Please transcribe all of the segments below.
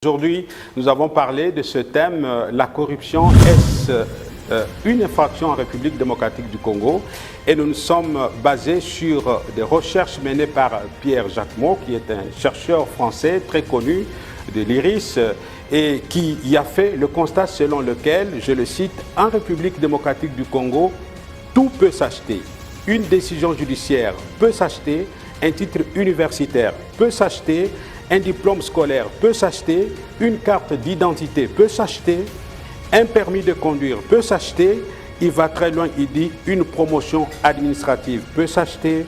Aujourd'hui, nous avons parlé de ce thème, la corruption, est-ce une infraction en République démocratique du Congo? Et nous nous sommes basés sur des recherches menées par Pierre Jacquemot, qui est un chercheur français très connu de l'IRIS, et qui y a fait le constat selon lequel, je le cite, en République démocratique du Congo, tout peut s'acheter. Une décision judiciaire peut s'acheter, un titre universitaire peut s'acheter, un diplôme scolaire peut s'acheter, une carte d'identité peut s'acheter, un permis de conduire peut s'acheter, il va très loin, il dit une promotion administrative peut s'acheter,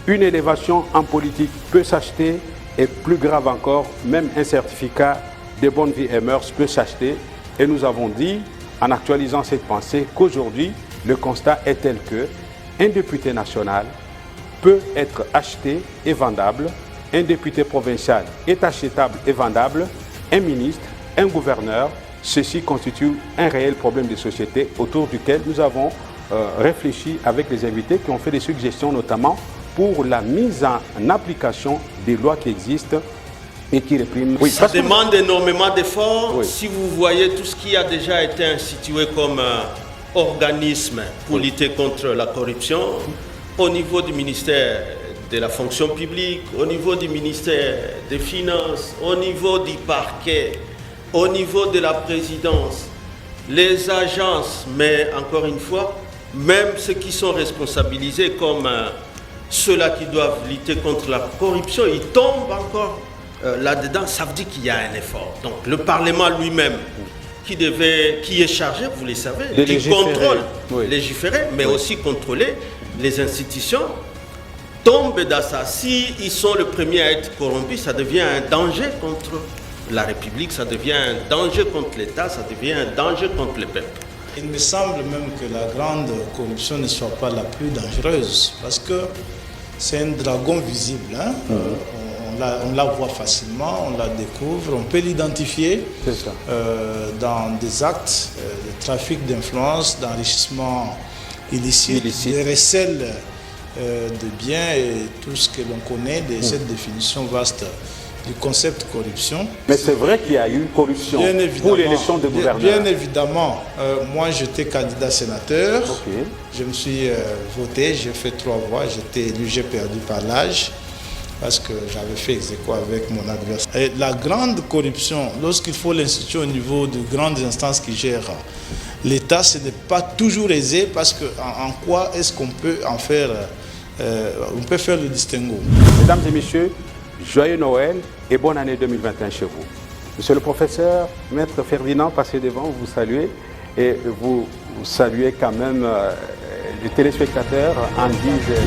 une élévation en politique peut s'acheter et plus grave encore, même un certificat de bonne vie et mœurs peut s'acheter. Et nous avons dit, en actualisant cette pensée, qu'aujourd'hui, le constat est tel que un député national peut être acheté et vendable, un député provincial est achetable et vendable, un ministre, un gouverneur, ceci constitue un réel problème de société autour duquel nous avons réfléchi avec les invités qui ont fait des suggestions notamment pour la mise en application des lois qui existent et qui répriment. Oui, ça demande énormément d'efforts. Oui. Si vous voyez tout ce qui a déjà été institué comme organisme pour lutter contre la corruption, au niveau du ministère de la fonction publique, au niveau du ministère des Finances, au niveau du parquet, au niveau de la présidence, les agences, mais encore une fois, même ceux qui sont responsabilisés comme ceux-là qui doivent lutter contre la corruption, ils tombent encore là-dedans. Ça veut dire qu'il y a un effort. Donc le Parlement lui-même, qui est chargé, vous le savez, qui contrôle, légiférer, mais aussi contrôler les institutions, tombe dans ça. S'ils sont les premiers à être corrompus, ça devient un danger contre la République, ça devient un danger contre l'État, ça devient un danger contre le peuple. Il me semble même que la grande corruption ne soit pas la plus dangereuse, parce que c'est un dragon visible. Hein? On la voit facilement, on la découvre, on peut l'identifier dans des actes de trafic d'influence, d'enrichissement illicite, de recel de biens et tout ce que l'on connaît de cette définition vaste du concept corruption. Mais c'est vrai qu'il y a eu une corruption pour l'élection de gouverneur. Bien évidemment. Moi, j'étais candidat sénateur. Je me suis voté, j'ai fait 3 voix. J'étais élu, j'ai perdu par l'âge parce que j'avais fait ex-aequo avec mon adversaire. Et la grande corruption, lorsqu'il faut l'instituer au niveau de grandes instances qui gèrent l'État, ce n'est pas toujours aisé parce que en quoi est-ce qu'on peut en faire, on peut faire le distinguo. Mesdames et messieurs, joyeux Noël et bonne année 2021 chez vous. Monsieur le professeur, Maître Ferdinand, passez devant, vous saluez et vous saluez quand même les téléspectateurs en disent